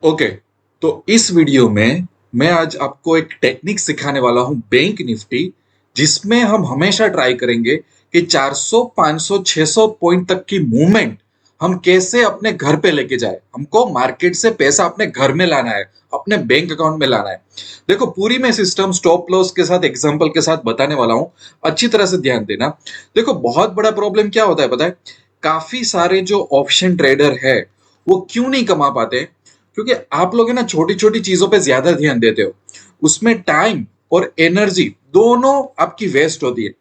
Okay, तो इस video में मैं आज आपको एक टेक्निक सिखाने वाला हूं बैंक निफ्टी, जिसमें हम हमेशा ट्राई करेंगे कि 400, 500, 600 पॉइंट तक की मूवमेंट हम कैसे अपने घर पे लेके जाए। हमको मार्केट से पैसा अपने घर में लाना है, अपने बैंक अकाउंट में लाना है। देखो, पूरी मैं सिस्टम स्टॉप लॉस के साथ एग्जांपल के साथ बताने वाला हूं। अच्छी तरह से ध्यान देना। देखो, बहुत बड़ा प्रॉब्लम क्या होता है पता है? काफी सारे जो ऑप्शन ट्रेडर है वो क्यों नहीं कमा पाते? क्योंकि आप लोग है ना, छोटी छोटी चीजों पे ज्यादा ध्यान देते हो। उसमें टाइम और एनर्जी दोनों आपकी वेस्ट होती है।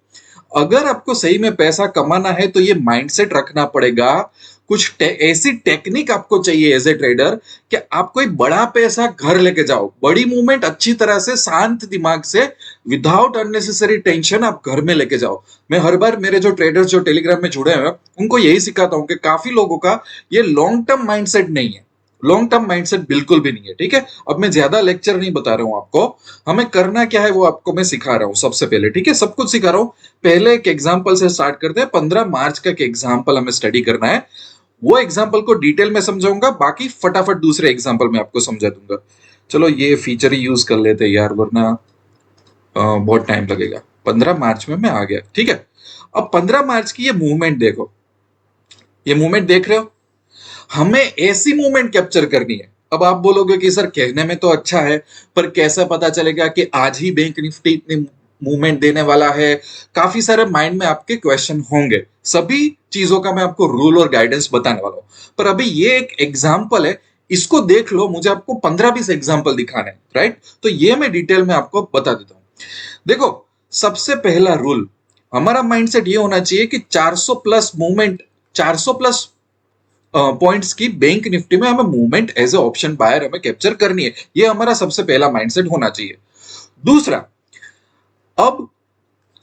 अगर आपको सही में पैसा कमाना है तो ये माइंडसेट रखना पड़ेगा। ऐसी टेक्निक आपको चाहिए एज ए ट्रेडर कि आप कोई बड़ा पैसा घर लेके जाओ, बड़ी मूवमेंट अच्छी तरह से शांत दिमाग से, विदाउट अननेसेसरी टेंशन आप घर में लेके जाओ। मैं हर बार मेरे जो ट्रेडर्स जो टेलीग्राम में जुड़े हैं उनको यही सिखाता हूं कि काफी लोगों का ये लॉन्ग टर्म माइंडसेट नहीं है। लॉन्ग टर्म माइंडसेट बिल्कुल भी नहीं है। ठीक है, अब मैं ज्यादा लेक्चर नहीं बता रहा हूं आपको। हमें करना क्या है वो आपको मैं सिखा रहा हूं सबसे पहले। ठीक है, सब कुछ सिखा रहा हूं। पहले एक एग्जांपल से स्टार्ट करते हैं। 15 मार्च का एक एग्जांपल हमें स्टडी करना है। वो एग्जांपल को डिटेल में समझाऊंगा, बाकी फटाफट दूसरे एग्जांपल में आपको समझा दूंगा। चलो, ये फीचर ही यूज कर लेते हैं यार, वरना बहुत टाइम लगेगा। 15 मार्च में मैं आ गया। ठीक है, अब 15 मार्च की ये मूवमेंट देखो। ये मूवमेंट देख रहे हो? हमें ऐसी मूवमेंट कैप्चर करनी है। अब आप बोलोगे कि सर, कहने में तो अच्छा है, पर कैसा पता चलेगा कि आज ही बैंक निफ्टी इतनी मूवमेंट देने वाला है? काफी सारे माइंड में आपके क्वेश्चन होंगे। सभी चीजों का मैं आपको रूल और गाइडेंस बताने वाला हूं। पर अभी ये एक एग्जाम्पल है, इसको देख लो। मुझे आपको 15-20 एग्जाम्पल दिखाने हैं, राइट? तो ये मैं डिटेल में आपको बता देता हूं। देखो, सबसे पहला रूल, हमारा माइंडसेट ये होना चाहिए कि 400 प्लस मूवमेंट, 400 प्लस पॉइंट्स की बैंक निफ्टी में हमें movement as a option buyer हमें कैप्चर करनी है। ये हमारा सबसे पहला माइंडसेट होना चाहिए। दूसरा, अब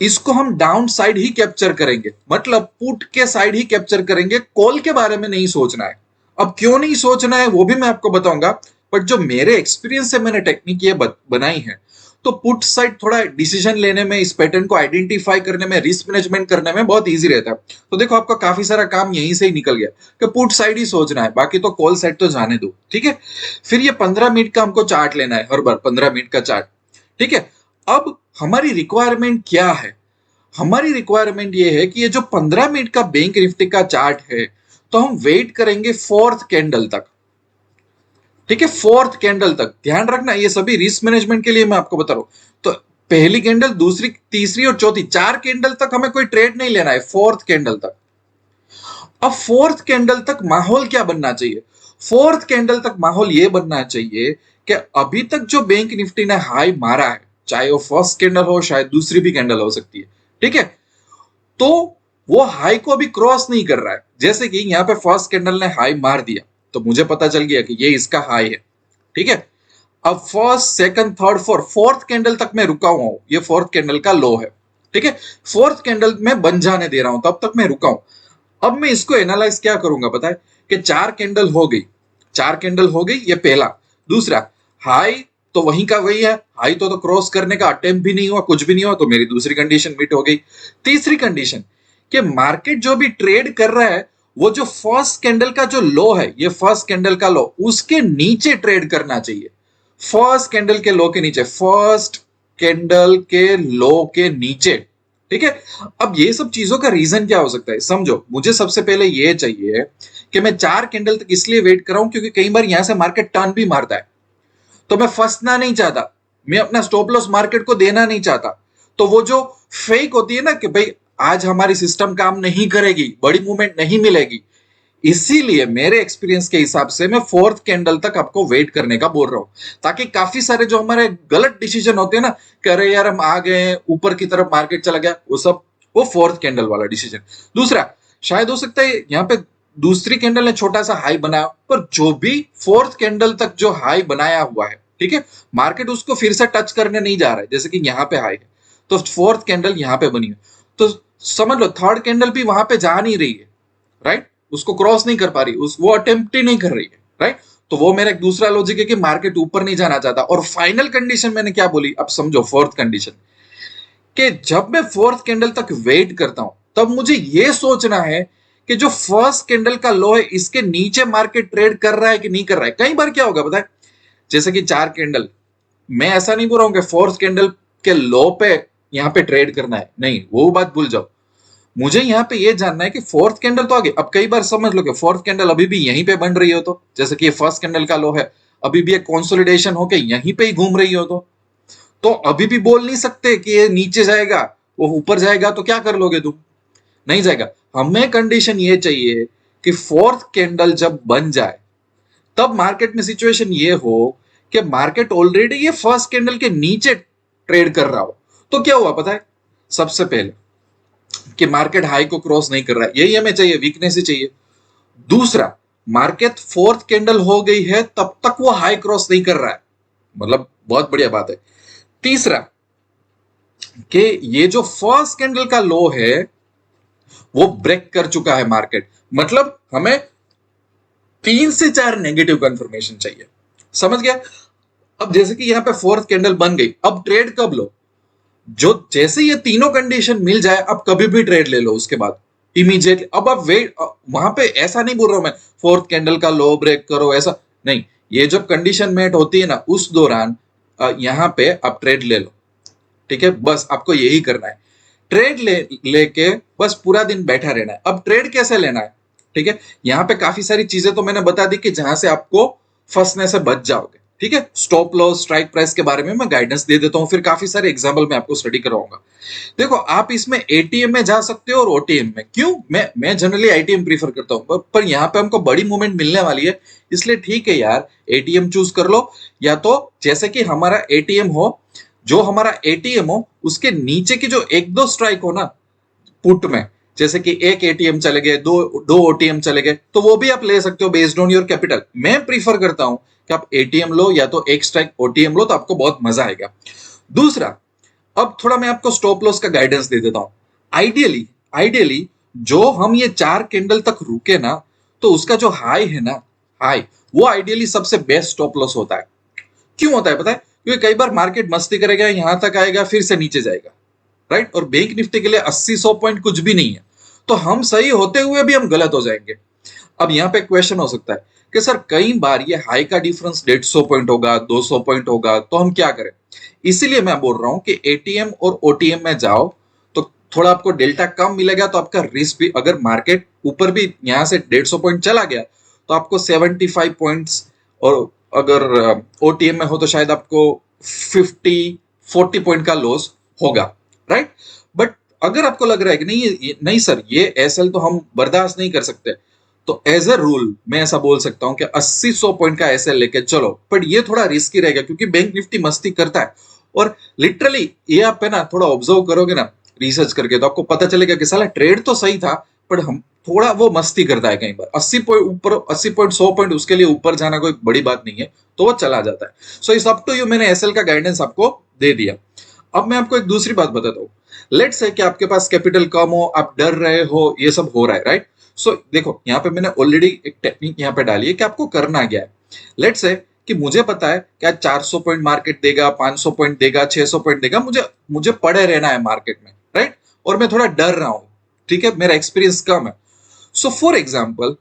इसको हम डाउन साइड ही कैप्चर करेंगे, मतलब पुट के साइड ही कैप्चर करेंगे। कॉल के बारे में नहीं सोचना है। अब क्यों नहीं सोचना है वो भी मैं आपको बताऊंगा। बट जो मेरे एक्सपीरियंस से मैंने टेक्निक ये बनाई है, तो पुट साइड थोड़ा डिसीजन लेने में, इस पैटर्न को आइडेंटिफाई करने में, रिस्क मैनेजमेंट करने में बहुत इजी रहता है। तो देखो, आपका काफी सारा काम यहीं से ही निकल गया कि पुट साइड ही सोचना है, बाकी तो कॉल साइड तो जाने दो। ठीक है, फिर ये 15 मिनट का हमको चार्ट लेना है, हर बार 15 मिनट का चार्ट। ठीक है, अब हमारी रिक्वायरमेंट क्या है? हमारी रिक्वायरमेंट ये है कि ये जो 15 मिनट का बैंक निफ्टी का चार्ट है, तो हम वेट करेंगे फोर्थ कैंडल तक। ठीक है, फोर्थ कैंडल तक ध्यान रखना। ये सभी रिस्क मैनेजमेंट के लिए मैं आपको बता रहा हूं। तो पहली कैंडल, दूसरी, तीसरी और चौथी, 4 कैंडल तक हमें कोई ट्रेड नहीं लेना है, फोर्थ कैंडल तक। अब फोर्थ कैंडल तक माहौल क्या बनना चाहिए? फोर्थ कैंडल तक माहौल यह बनना चाहिए कि अभी तक जो बैंक निफ्टी ने हाई मारा है, चाहे वो फर्स्ट कैंडल हो, शायद दूसरी भी कैंडल हो सकती है। ठीक है, तो वो हाई को अभी क्रॉस नहीं कर रहा है। जैसे कि यहां पे फर्स्ट कैंडल ने हाई मार दिया, तो मुझे पता चल गया कि ये इसका हाई है। ठीक है, अब first, second, third, fourth candle तक मैं रुका हुआ हूं। ये फोर्थ कैंडल का लो है। ठीक है, फोर्थ कैंडल में बन जाने दे रहा हूं, तब तक मैं रुका हूं। अब मैं इसको एनालाइज क्या करूंगा पता है? कि 4 कैंडल हो गई, 4 कैंडल हो गई, ये पहला। दूसरा, हाई तो वहीं का वही है, हाई तो क्रॉस करने का अटेम्प्ट भी नहीं हुआ, कुछ भी नहीं हुआ, तो मेरी दूसरी कंडीशन मीट हो गई। तीसरी कंडीशन, कि मार्केट जो भी ट्रेड कर रहा है, वो जो फर्स्ट कैंडल का जो लो है, ये फर्स्ट कैंडल का लो, उसके नीचे ट्रेड करना चाहिए। फर्स्ट कैंडल के लो के नीचे, फर्स्ट कैंडल के लो के नीचे। ठीक है, अब ये सब चीजों का रीजन क्या हो सकता है समझो। मुझे सबसे पहले ये चाहिए कि मैं 4 कैंडल तक इसलिए वेट कर रहा हूं क्योंकि कई बार यहां से मार्केट टर्न भी मारता है, तो मैं फंसना नहीं चाहता। मैं अपना स्टॉप लॉस मार्केट को देना नहीं चाहता। तो वो जो फेक होती है ना कि भाई आज हमारी सिस्टम काम नहीं करेगी, बड़ी मूवमेंट नहीं मिलेगी, इसीलिए मेरे एक्सपीरियंस के हिसाब से मैं फोर्थ कैंडल तक आपको वेट करने का बोल रहा हूं, ताकि काफी सारे जो हमारे गलत डिसीजन होते हैं ना, कह रहे यार हम आ गए ऊपर की तरफ, मार्केट चला गया, वो सब वो फोर्थ कैंडल वाला डिसीजन। दूसरा, शायद हो सकता है यहाँ पे दूसरी कैंडल ने छोटा सा हाई बनाया, पर जो भी फोर्थ कैंडल तक जो हाई बनाया हुआ है, ठीक है, मार्केट उसको फिर से टच करने नहीं जा रहा है। जैसे कि यहाँ पे हाई है, तो फोर्थ कैंडल यहाँ पे बनी है, तो समझ लो थर्ड कैंडल भी वहां पे जा नहीं रही है, राइट? उसको क्रॉस नहीं कर पा रही, वो अटेम्प्ट ही नहीं कर रही है, राइट? तो वो मेरा एक दूसरा लॉजिक है कि मार्केट ऊपर नहीं जाना चाहता। और फाइनल कंडीशन मैंने क्या बोली, अब समझो। फोर्थ कंडीशन, कि जब मैं फोर्थ कैंडल तक वेट करता हूं, तब मुझे यह सोचना है कि जो फर्स्ट कैंडल का लो है इसके नीचे मार्केट ट्रेड कर रहा है कि नहीं कर रहा है। कई बार क्या होगा पता है, जैसे कि 4 कैंडल, मैं ऐसा नहीं बोल रहा हूं कि फोर्थ कैंडल के लो पे यहाँ पे ट्रेड करना है, नहीं, वो बात भूल जाओ। मुझे यहाँ पे ये जानना है कि फोर्थ कैंडल तो आगे, अब कई बार समझ लो कि फोर्थ कैंडल अभी भी यहीं पे बन रही हो, तो जैसे कि ये फर्स्ट कैंडल का लो है, अभी भी एक कंसोलिडेशन होके यहीं पे ही घूम रही हो, तो अभी भी बोल नहीं सकते कि ये नीचे जाएगा, वो ऊपर जाएगा, तो क्या कर लोगे तुम? नहीं जाएगा। हमें कंडीशन ये चाहिए कि फोर्थ कैंडल जब बन जाए तब मार्केट में सिचुएशन ये हो कि मार्केट ऑलरेडी ये फर्स्ट कैंडल के नीचे ट्रेड कर रहा हो। तो क्या हुआ पता है, सबसे पहले कि मार्केट हाई को क्रॉस नहीं कर रहा है, यही हमें चाहिए, वीकनेस ही चाहिए। दूसरा, मार्केट फोर्थ कैंडल हो गई है तब तक वो हाई क्रॉस नहीं कर रहा है, मतलब बहुत बढ़िया बात है। तीसरा, कि ये जो फर्स्ट कैंडल का लो है वो ब्रेक कर चुका है मार्केट, मतलब हमें 3 से 4 नेगेटिव कंफर्मेशन चाहिए। समझ गया? अब जैसे कि यहां पे फोर्थ कैंडल बन गई, अब ट्रेड कब लो? जो जैसे ये तीनों कंडीशन मिल जाए, अब कभी भी ट्रेड ले लो उसके बाद इमीडिएटली। अब आप वेट, वहां पे ऐसा नहीं बोल रहा हूं मैं फोर्थ कैंडल का लो ब्रेक करो, ऐसा नहीं। ये जब कंडीशन मेट होती है ना, उस दौरान यहां पे आप ट्रेड ले लो, ठीक है? बस आपको यही करना है, ट्रेड लेके बस पूरा दिन बैठा रहना है। अब ट्रेड कैसे लेना है, ठीक है? यहाँ पे काफी सारी चीजें तो मैंने बता दी कि जहां से आपको फंसने से बच जाओगे, ठीक है? स्टॉप लॉस, स्ट्राइक प्राइस के बारे में मैं गाइडेंस दे देता हूँ, फिर काफी सारे एग्जाम्पल मैं आपको स्टडी करवाऊंगा। देखो, आप इसमें एटीएम में जा सकते हो और ओटीएम में। क्यों? मैं जनरली आईटीएम प्रीफर करता हूँ, पर यहाँ पे हमको बड़ी मूवमेंट मिलने वाली है, इसलिए ठीक है यार, एटीएम चूज कर लो। या तो जैसे कि हमारा एटीएम हो, जो हमारा एटीएम हो उसके नीचे की जो एक दो स्ट्राइक हो ना पुट में, जैसे कि एक एटीएम चले गए, दो दो ओटीएम चले गए, तो वो भी आप ले सकते हो बेस्ड ऑन योर कैपिटल। मैं प्रीफर करता हूं कि आप एटीएम लो या तो एक स्ट्राइक ओटीएम लो, तो आपको बहुत मजा आएगा। दूसरा, अब थोड़ा मैं आपको स्टॉप लॉस का गाइडेंस दे देता हूं। आइडियली आइडियली जो हम ये 4 कैंडल तक रुके ना, तो उसका जो हाई है ना, हाई, वो आइडियली सबसे बेस्ट स्टॉप लॉस होता है। क्यों होता है पता है? क्योंकि कई बार मार्केट मस्ती करेगा, यहां तक आएगा, फिर से नीचे जाएगा, राइट? और बैंक निफ्टी के लिए 80-100 पॉइंट कुछ भी नहीं है, तो हम सही होते हुए भी हम गलत हो जाएंगे। अब यहाँ पे क्वेश्चन हो सकता है कि सर कई बार ये हाई का डिफरेंस 150 पॉइंट होगा, 200 पॉइंट होगा, तो हम क्या करें? इसीलिए मैं बोल रहा हूं कि एटीएम और ओटीएम में जाओ तो थोड़ा आपको डेल्टा कम मिलेगा, तो आपका रिस्क भी, अगर मार्केट ऊपर भी यहां से 150 पॉइंट चला गया तो आपको 75 पॉइंट्स, और अगर ओटीएम में हो तो शायद आपको 50-40 पॉइंट का लॉस होगा, राइट? बट अगर आपको लग रहा है कि नहीं नहीं सर, ये एसएल तो हम बर्दाश्त नहीं कर सकते, तो एज अ रूल मैं ऐसा बोल सकता हूं कि 80-100 पॉइंट का एसएल लेके चलो। बट ये थोड़ा रिस्की रहेगा क्योंकि बैंक निफ्टी मस्ती करता है, और लिटरली ये आप है ना थोड़ा ऑब्जर्व करोगे ना रिसर्च करके, तो आपको पता चलेगा कि साला ट्रेड तो सही था, पर हम थोड़ा वो मस्ती करता है कई बार। 80 पॉइंट ऊपर, 80 पॉइंट, 100 पॉइंट, उसके लिए ऊपर जाना कोई बड़ी बात नहीं है, तो वो चला जाता है। So it's up to you, मैंने एसएल का गाइडेंस आपको दे दिया। अब मैं आपको एक दूसरी बात बताता हूँ। लेट्स से कि आपके पास कैपिटल कम हो, आप डर रहे हो, ये सब हो रहा है, राइट? सो देखो, यहाँ पे मैंने ऑलरेडी एक टेक्निक यहाँ पे डाली है कि आपको करना क्या है। लेट्स से कि मुझे पता है कि आज 400 पॉइंट मार्केट देगा, 500 पॉइंट देगा, 600 पॉइंट देगा, मुझे मुझे पड़े रहना है मार्केट में, राइट? और मैं थोड़ा डर रहा हूँ, ठीक है, मेरा एक्सपीरियंस कम है। सो फॉर एग्जाम्पल,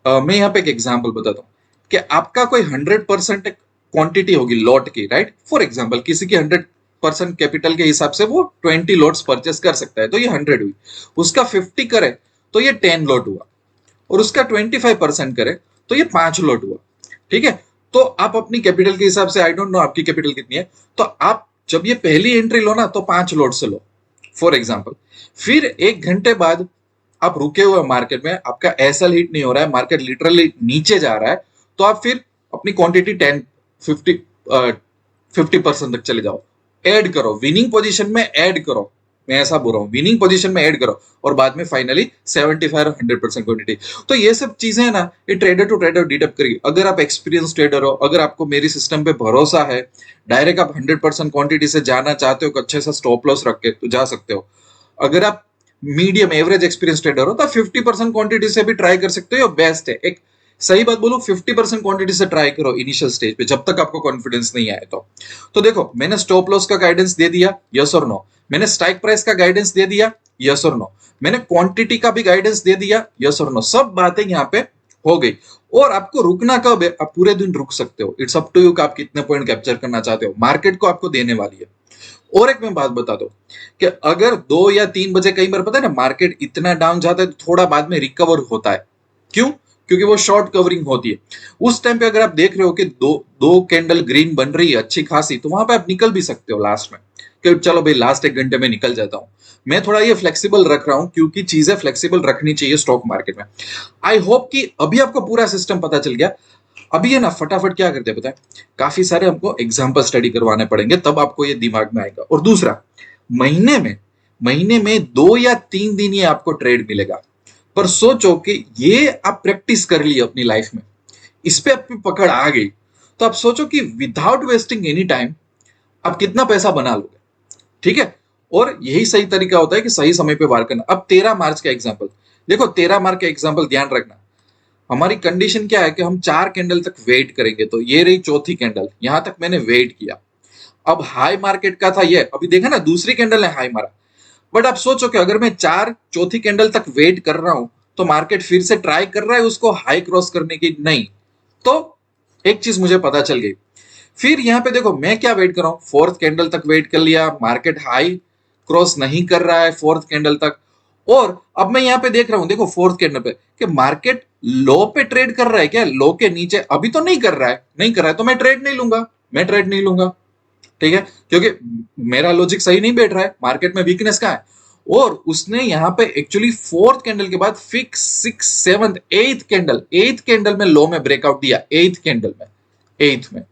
मैं यहाँ पे एक एग्जाम्पल बताता हूँ कि आपका कोई 100% क्वांटिटी होगी लॉट की, राइट? फॉर एग्जाम्पल किसी की 100% कैपिटल के हिसाब से वो 20 लॉट्स परचेस कर सकता है, तो ये 100 हुई। उसका 50 करे तो ये 10 लॉट हुआ, और उसका 25% करे तो ये 5 लॉट हुआ, ठीक है? तो आप अपनी कैपिटल के हिसाब से, आई डोंट नो आपकी कैपिटल कितनी है, तो आप जब ये पहली एंट्री लो ना तो 5 लॉट से लो फॉर एग्जाम्पल। फिर 1 घंटे बाद आप रुके हुए मार्केट में, आपका एसएल हिट नहीं हो रहा है, मार्केट लिटरली नीचे जा रहा है, तो आप फिर अपनी क्वांटिटी 50% तक चले जाओ, ऐड करो, विनिंग पोजीशन में ऐड करो। मैं ऐसा बोल रहा हूँ, विनिंग पोजीशन में ऐड करो, और बाद में फाइनली 75 और 100% क्वांटिटी। तो ये सब चीजें है ना, ये ट्रेडर टू ट्रेडर डिडक्ट करेगी। अगर आप एक्सपीरियंस ट्रेडर हो, अगर आपको मेरी सिस्टम पे भरोसा है, डायरेक्ट आप 100% क्वांटिटी से जाना चाहते हो, अच्छे से स्टॉप लॉस रख के, तो जा सकते हो। अगर आप मीडियम एवरेज एक्सपीरियंस ट्रेडर हो तो 50% क्वांटिटी से भी ट्राई कर सकते हो, बेस्ट है। एक सही बात बोलूं 50% क्वांटिटी से ट्राई करो इनिशियल स्टेज पे, जब तक आपको कॉन्फिडेंस नहीं आए तो देखो मैंने स्टॉप लॉस का गाइडेंस दे दिया, यस और नो। मैंने स्ट्राइक प्राइस का गाइडेंस दे दिया, यस और नो। मैंने क्वांटिटी का भी गाइडेंस दे दिया, यस और नो। सब बातें यहाँ पे हो गई। और आपको रुकना कब है? आप पूरे दिन रुक सकते हो, इट्स अप टू यू कि आप कितने पॉइंट कैप्चर करना चाहते हो। मार्केट को आपको देने वाली है। और एक मैं बात बता दो कि अगर 2 या 3 बजे कई बार पता है ना मार्केट इतना डाउन जाता है तो थोड़ा बाद में रिकवर होता है। क्यों? क्योंकि वो शॉर्ट कवरिंग होती है। उस टाइम पे अगर आप देख रहे हो कि दो दो कैंडल ग्रीन बन रही है अच्छी खासी, तो वहां पे आप निकल भी सकते हो लास्ट में कि चलो भाई लास्ट 1 घंटे में निकल जाता हूं। मैं थोड़ा ये फ्लेक्सिबल रख रहा हूं क्योंकि चीजें फ्लेक्सिबल रखनी चाहिए स्टॉक मार्केट में। आई होप कि अभी आपको पूरा सिस्टम पता चल गया। अभी है ना फटाफट क्या करते हैं पता है, काफी सारे हमको एग्जाम्पल स्टडी करवाने पड़ेंगे तब आपको ये दिमाग में आएगा। और दूसरा, महीने में महीने में 2 या 3 दिन ये आपको ट्रेड मिलेगा। पर सोचो कि ये आप प्रैक्टिस कर ली अपनी लाइफ में, इस पे आपकी पकड़ आ गई, तो आप सोचो कि विदाउट वेस्टिंग एनी टाइम आप कितना पैसा बना लोगे। ठीक है? और यही सही तरीका होता है कि सही समय पे वार करना। अब 13 मार्च का एग्जाम्पल देखो, 13 मार्च का एग्जाम्पल ध्यान रखना। हमारी कंडीशन क्या है कि हम 4 कैंडल तक वेट करेंगे, तो ये रही चौथी कैंडल, यहां तक मैंने वेट किया। अब हाई मार्केट का था ये, अभी देखा ना दूसरी कैंडल ने हाई मारा। बट आप सोचो कि अगर मैं चौथी कैंडल तक वेट कर रहा हूं तो मार्केट फिर से ट्राई कर रहा है उसको हाई क्रॉस करने की, नहीं। तो एक चीज मुझे पता चल गई। फिर यहां पे देखो मैं क्या वेट कर रहा हूं, फोर्थ कैंडल तक वेट कर लिया, मार्केट हाई क्रॉस नहीं कर रहा है फोर्थ कैंडल तक। और अब मैं यहां पे देख रहा हूं, देखो फोर्थ कैंडल पे कि मार्केट लो पे ट्रेड कर रहा है क्या, लो के नीचे अभी तो नहीं कर रहा है, नहीं कर रहा है तो मैं ट्रेड नहीं लूंगा, मैं ट्रेड नहीं लूंगा। ठीक है? क्योंकि मेरा लॉजिक सही नहीं बैठ रहा है, मार्केट में वीकनेस का है। और उसने यहां पे एक्चुअली फोर्थ कैंडल के बाद फिक्स सिक्स सेवंथ एथ कैंडल में लो में ब्रेकआउट दिया, एथ कैंडल में, एथ में।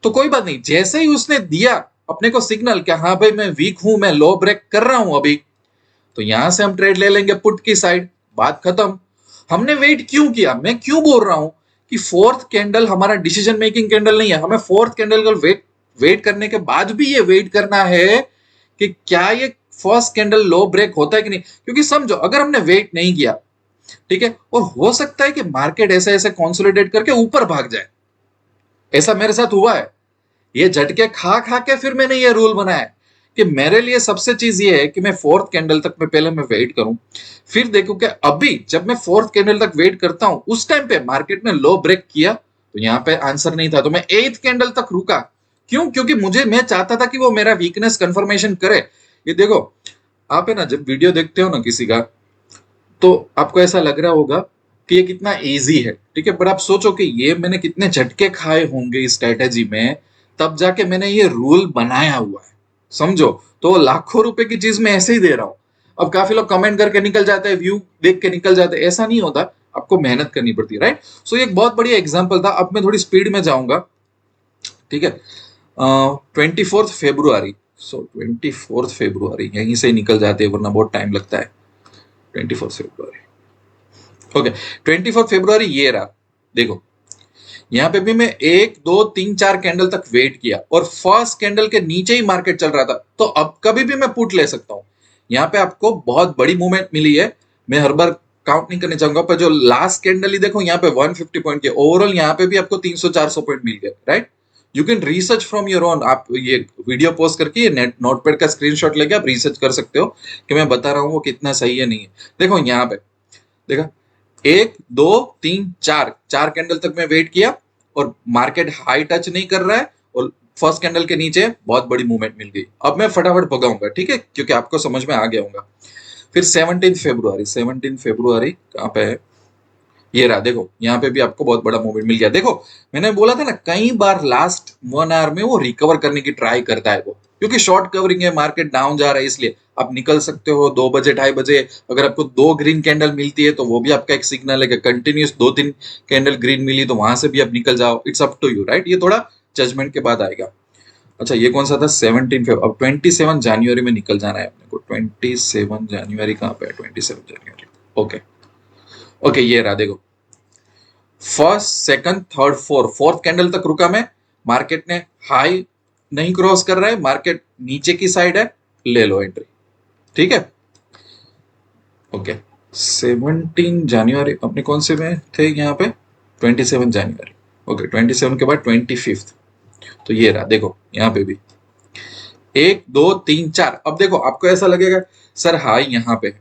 तो कोई बात नहीं, जैसे ही उसने दिया अपने को सिग्नल कि हाँ भाई मैं वीक हूं, मैं लो ब्रेक कर रहा हूं अभी, तो यहां से हम ट्रेड ले लेंगे पुट की साइड, बात खत्म। हमने वेट क्यों किया? मैं क्यों बोल रहा हूं कि फोर्थ कैंडल हमारा डिसीजन मेकिंग कैंडल नहीं है। हमें फोर्थ कैंडल का वेट करने के बाद भी ये वेट करना है कि क्या ये फर्स्ट कैंडल लो ब्रेक होता है कि नहीं। क्योंकि समझो अगर हमने वेट नहीं किया, ठीक है, और हो सकता है कि मार्केट ऐसे ऐसे कंसोलिडेट करके ऊपर भाग जाए। ऐसा मेरे साथ हुआ है। ये झटके खा खा के फिर मैंने ये रूल बनाया कि मेरे लिए सबसे चीज ये है कि मैं फोर्थ कैंडल तक में पहले मैं वेट करूं, फिर देखूं कि अभी जब मैं फोर्थ कैंडल तक वेट करता हूं उस टाइम पे मार्केट ने लो ब्रेक किया, तो यहां पे आंसर नहीं था तो मैं एथ कैंडल तक रुका। क्यों? क्योंकि मैं चाहता था कि वो मेरा वीकनेस कंफर्मेशन करे। ये देखो, आप है ना जब वीडियो देखते हो ना किसी का, तो आपको ऐसा लग रहा होगा कि ये कितना इजी है, ठीक है, पर आप सोचो कि ये मैंने कितने झटके खाए होंगे इस स्ट्रेटेजी में, तब जाके मैंने ये रूल बनाया हुआ है। समझो, तो लाखों रुपए की चीज मैं ऐसे ही दे रहा हूं। अब काफी लोग कमेंट करके निकल जाते हैं, व्यू देख के निकल जाते हैं, ऐसा नहीं होता, आपको मेहनत करनी पड़ती है, राइट। सो ये एक बहुत बढ़िया एग्जाम्पल था। अब मैं थोड़ी स्पीड में जाऊंगा, ठीक है। 24 फेब्रुआरी, सो 24 फेब्रुआरी यहीं से निकल जाते हैं वरना बहुत टाइम लगता है। 24 फेब्रुआरी, ओके। 24 फेब्रुआरी ये रहा, देखो यहां पे भी मैं 1 2 3 4 कैंडल तक वेट किया और फर्स्ट कैंडल के नीचे ही मार्केट चल रहा था, तो अब कभी भी मैं पुट ले सकता हूं। यहाँ पे आपको बहुत बड़ी मूवमेंट मिली है, मैं हर बार काउंट नहीं करने चाहूंगा, पर जो लास्ट कैंडल ही देखो यहाँ पे 150 पॉइंट के ओवरऑल, यहाँ पे भी आपको 300 400 पॉइंट मिल गए, right. You can research from your own. आप ये वीडियो पोस्ट करके ये नोटपैड का स्क्रीनशॉट लेके आप रिसर्च कर सकते हो कि मैं बता रहा हूँ वो कितना सही है नहीं है। देखो यहाँ पे देखा, 1 2 3 4 चार कैंडल तक मैं वेट किया और मार्केट हाई टच नहीं कर रहा है और फर्स्ट कैंडल के नीचे बहुत बड़ी मूवमेंट मिल गई। अब मैं फटाफट भगाऊंगा, ठीक है, क्योंकि आपको समझ में आ गया होगा। फिर 17 फरवरी कहाँ पे है, ये रहा, देखो यहाँ पे भी आपको बहुत बड़ा मूवमेंट मिल गया। देखो मैंने बोला था ना कई बार लास्ट 1 आवर में वो रिकवर करने की ट्राई करता है वो, क्योंकि शॉर्ट कवरिंग है, मार्केट डाउन जा रहा है, इसलिए आप निकल सकते हो 2 बजे 2:30 बजे। अगर आपको 2 ग्रीन कैंडल मिलती है तो वो भी आपका एक सिग्नल है कि कंटिन्यूस 2 3 कैंडल ग्रीन मिली, तो वहां से भी आप निकल जाओ, it's up to you, right. ये थोड़ा जजमेंट के बाद आएगा। अच्छा ये कौन सा था, 17 फेब, अब 27 जनवरी में निकल जाना है अपने को। 27 जनवरी कहाँ पे है, 27 जनवरी, ओके ओके, ये रहा, देखो first second third fourth candle तक रुका मैं, मार्केट ने हाई नहीं क्रॉस कर रहा है, मार्केट नीचे की साइड है, ले लो एंट्री, ठीक है, ओके। 17 जनवरी अपने कौन से में थे यहाँ पे, 27 जनवरी। ओके, 27 के बाद 25। तो ये रहा, देखो यहाँ पे भी 1 2 3 4। अब देखो आपको ऐसा लगेगा सर हाई यहाँ पे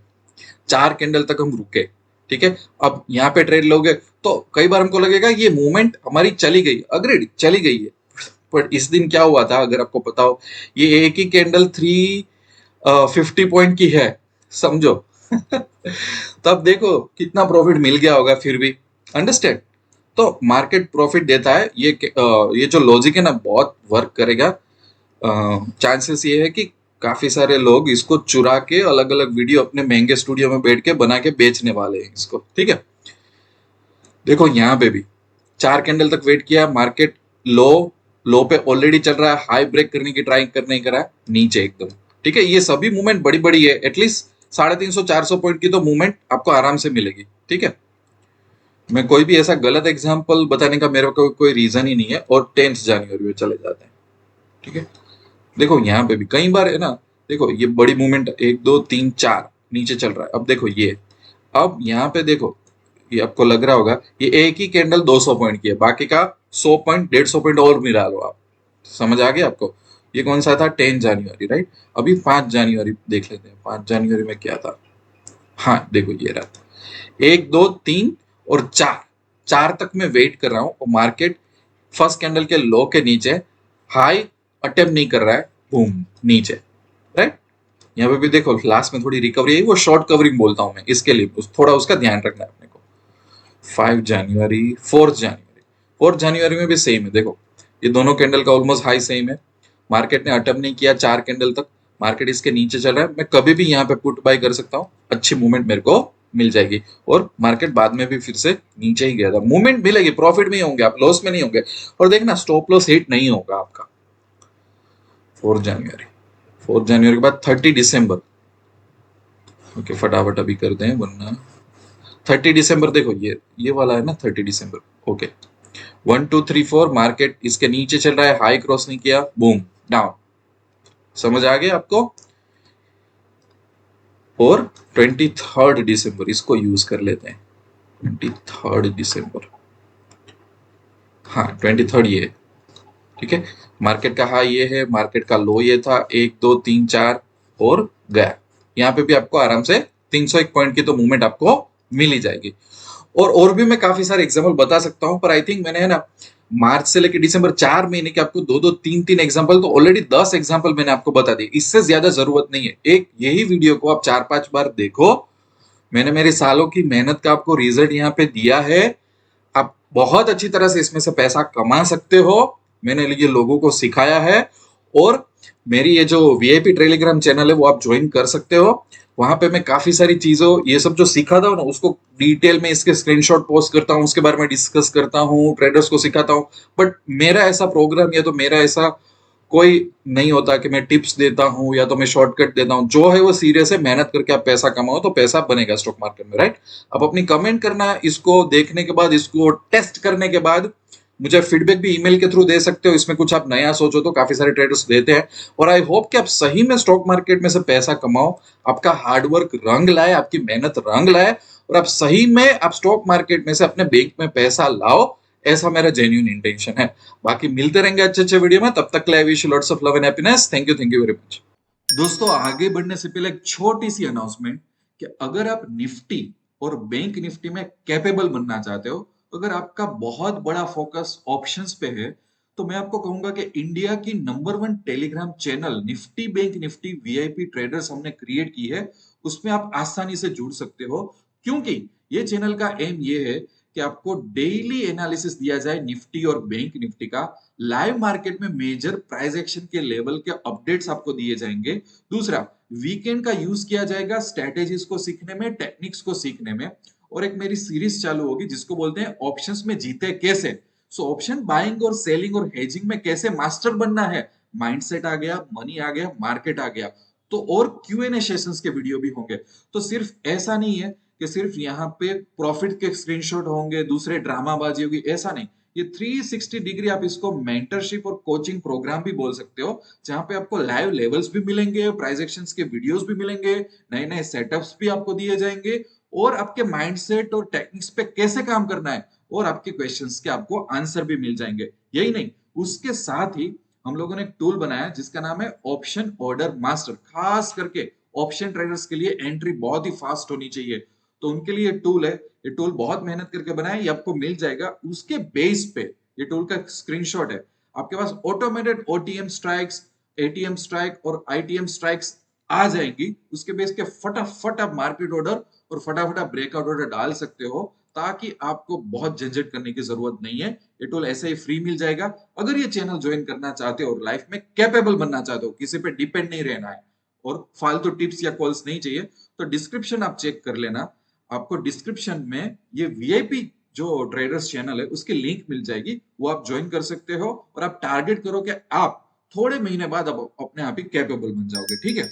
4 कैंडल तक हम रुके, ठीक है, अब यहाँ पे ट्रेड लोगे तो कई बार हमको लगेगा ये मूवमेंट हमारी चली गई, अग्रीड चली गई है। पर इस दिन क्या हुआ था अगर आपको पता हो, ये एक ही कैंडल 350 पॉइंट की है, समझो। तब देखो कितना प्रॉफिट मिल गया होगा फिर भी, अंडरस्टैंड। तो मार्केट प्रॉफिट देता है, ये जो लॉजिक है ना बहुत वर्क करेगा। चांसेस ये है कि काफी सारे लोग इसको चुरा के अलग अलग वीडियो अपने महंगे स्टूडियो में बैठ के बना के बेचने वाले हैं इसको, ठीक है। देखो यहाँ पे भी 4 कैंडल तक वेट किया, मार्केट लो लो पे ऑलरेडी चल रहा है, हाई ब्रेक करने की ट्राई करने करा नीचे एकदम, ठीक है। ये सभी मूवमेंट बड़ी बड़ी है, एटलीस्ट 350-400 पॉइंट की तो मूवमेंट आपको आराम से मिलेगी, ठीक है। मैं कोई भी ऐसा गलत एग्जांपल बताने का मेरे को कोई रीजन ही नहीं है। और 10 जनवरी में चले जाते हैं, ठीक है। देखो यहाँ पे भी कई बार है ना, देखो ये बड़ी मूवमेंट 1 2 3 4 नीचे चल रहा है। अब देखो ये, अब यहाँ पे देखो ये आपको लग रहा होगा ये एक ही कैंडल 200 पॉइंट की है, बाकी का 100 पॉइंट 150 पॉइंट और मिला लो आप, समझ आ गया आपको। ये कौन सा था, 10 जनवरी, राइट। अभी 5 जनवरी देख लेते हैं, 5 जनवरी में क्या था। हाँ देखो ये रहा 1 2 3 और 4, 4 तक मैं वेट कर रहा हूँ और मार्केट फर्स्ट कैंडल के लो के नीचे हाई अटेम्प्ट नहीं कर रहा है, बूम नीचे, राइट। यहाँ पे भी देखो लास्ट में थोड़ी रिकवरी आई, वो शॉर्ट कवरिंग बोलता हूँ मैं इसके लिए, थोड़ा उसका ध्यान रखना है अपने को। 5 जनवरी, 4 जनवरी, 4 जनवरी में भी सेम है, देखो ये दोनों कैंडल का ऑलमोस्ट हाई सेम है। मार्केट ने अटेम्प्ट नहीं किया 4 कैंडल तक, मार्केट इसके नीचे चल रहा है। मैं कभी भी यहाँ पे पुट बाय कर सकता हूँ, अच्छी मूवमेंट मेरे को मिल जाएगी। और मार्केट बाद में भी फिर से नीचे ही गया था, मूवमेंट मिलेगी, प्रॉफिट में ही होंगे आप, लॉस में नहीं होंगे। और देखना स्टॉप लॉस हिट नहीं होगा आपका। 4 जनवरी, 4 जनवरी के बाद 30 दिसंबर। ओके फटाफट अभी करते हैं वरना 30 दिसंबर, देखो ये वाला है ना 30 दिसंबर। ओके 1 2 3 4 मार्केट इसके नीचे चल रहा है, हाई क्रॉस नहीं किया, बूम डाउन, समझ आ गया आपको। और 23 दिसंबर इसको यूज कर लेते हैं, 23 दिसंबर, हाँ 23 ये है, ठीक है। मार्केट का हाई ये है, मार्केट का लो ये था, 1 2 3 4 और गया। यहाँ पे भी आपको आराम से 301 पॉइंट की तो मूवमेंट आपको मिल ही जाएगी। और भी मैं काफी सारे एग्जांपल बता सकता हूं, पर आई थिंक मैंने है ना मार्च से लेकर दिसंबर 4 महीने के आपको 2 2 3 3 एग्जांपल, तो ऑलरेडी 10 एग्जांपल मैंने आपको बता दिए, इससे ज्यादा जरूरत नहीं है। एक यही वीडियो को आप 4 5 बार देखो, मैंने मेरे सालों की मेहनत का आपको रिजल्ट यहाँ पे दिया है। आप बहुत अच्छी तरह से इसमें से पैसा कमा सकते हो, मैंने ये लोगों को सिखाया है। और मेरी ये जो वीआईपी टेलीग्राम चैनल है वो आप ज्वाइन कर सकते हो, वहां पे मैं काफी सारी चीजों ये सब जो सीखा था ना उसको डिटेल में इसके स्क्रीनशॉट पोस्ट करता हूँ, उसके बारे में डिस्कस करता हूँ, ट्रेडर्स को सिखाता हूँ। बट मेरा ऐसा प्रोग्राम या तो मेरा ऐसा कोई नहीं होता कि मैं टिप्स देता हूँ या तो मैं शॉर्टकट देता हूँ, जो है वो सीरियस है, मेहनत करके आप पैसा कमाओ तो पैसा बनेगा स्टॉक मार्केट में, राइट। अब अपनी कमेंट करना, इसको देखने के बाद, इसको टेस्ट करने के बाद मुझे फीडबैक भी ईमेल के थ्रू दे सकते हो, इसमें कुछ आप नया सोचो तो काफी सारे ट्रेडर्स देते हैं। और आई होप कि आप सही में स्टॉक मार्केट में से पैसा कमाओ, आपका हार्डवर्क रंग लाए, आपकी मेहनत रंग लाए, और आप सही में आप स्टॉक मार्केट में से अपने बैंक में पैसा लाओ, ऐसा मेरा जेन्युइन इंटेंशन है। बाकी मिलते रहेंगे अच्छे अच्छे वीडियो में, तब तक के लिए wish you lots of love and happiness. Thank you very much. दोस्तों आगे बढ़ने से पहले एक छोटी सी अनाउंसमेंट, कि अगर आप निफ्टी और बैंक निफ्टी में कैपेबल बनना चाहते हो, अगर आपका बहुत बड़ा फोकस ऑप्शंस पे है, तो मैं आपको कहूंगा कि इंडिया की number 1 Telegram channel Nifty bank Nifty VIP traders हमने क्रिएट की है, उसमें आप आसानी से जुड़ सकते हो। क्योंकि ये चैनल का एम ये है कि आपको डेली एनालिसिस दिया जाए निफ्टी और बैंक निफ्टी का, लाइव मार्केट में मेजर प्राइस एक्शन के लेवल के अपडेट्स आपको दिए जाएंगे। दूसरा, वीकेंड का यूज किया जाएगा स्ट्रेटेजीज को सीखने में, टेक्निक्स को सीखने में। और एक मेरी सीरीज चालू होगी जिसको बोलते हैं ऑप्शंस में जीते कैसे। सो ऑप्शन बाइंग और सेलिंग और हेजिंग में कैसे मास्टर बनना है, माइंडसेट आ गया, मनी आ गया, मार्केट आ गया। तो और Q&A सेशंस के वीडियो भी होंगे। तो सिर्फ ऐसा नहीं है कि सिर्फ यहाँ पे प्रॉफिट के स्क्रीनशॉट होंगे, दूसरे ड्रामाबाजी होगी, ऐसा नहीं। ये 360 डिग्री आप इसको मेंटरशिप और कोचिंग प्रोग्राम भी बोल सकते हो, जहां पे आपको लाइव लेवल्स भी मिलेंगे, प्राइस एक्शंस के वीडियोस भी मिलेंगे, नए नए सेटअप्स भी आपको दिए जाएंगे, और आपके माइंडसेट और टेक्निक्स पे कैसे काम करना है और आपके क्वेश्चंस के आपको आंसर भी मिल जाएंगे। यही नहीं, उसके साथ ही हम लोगों ने एक टूल बनाया जिसका नाम है ऑप्शन ऑर्डर मास्टर। खास करके ऑप्शन ट्रेडर्स के लिए एंट्री बहुत ही फास्ट होनी चाहिए, तो उनके लिए टूल है। ये टूल बहुत मेहनत करके बनाया, ये आपको मिल जाएगा। उसके बेस पे ये टूल का स्क्रीनशॉट है, आपके पास automated OTM strikes, ATM strike और आईटीएम स्ट्राइक्स आ जाएंगी। उसके बेस के फटाफट आप मार्केट ऑर्डर और फटाफट आप ब्रेकआउट ऑर्डर डाल सकते हो, ताकि आपको बहुत झंझट करने की जरूरत नहीं है। ये टूल ऐसे ही फ्री मिल जाएगा। अगर ये चैनल ज्वाइन करना चाहते हो और लाइफ में कैपेबल बनना चाहते हो, किसी पे डिपेंड नहीं रहना है और फालतू टिप्स या कॉल्स नहीं चाहिए, तो डिस्क्रिप्शन आप चेक कर लेना। आपको डिस्क्रिप्शन में ये वीआईपी जो ट्रेडर्स चैनल है उसकी लिंक मिल जाएगी, वो आप ज्वाइन कर सकते हो और आप टारगेट करो कि आप थोड़े महीने बाद आप अपने आप ही कैपेबल बन जाओगे। ठीक है।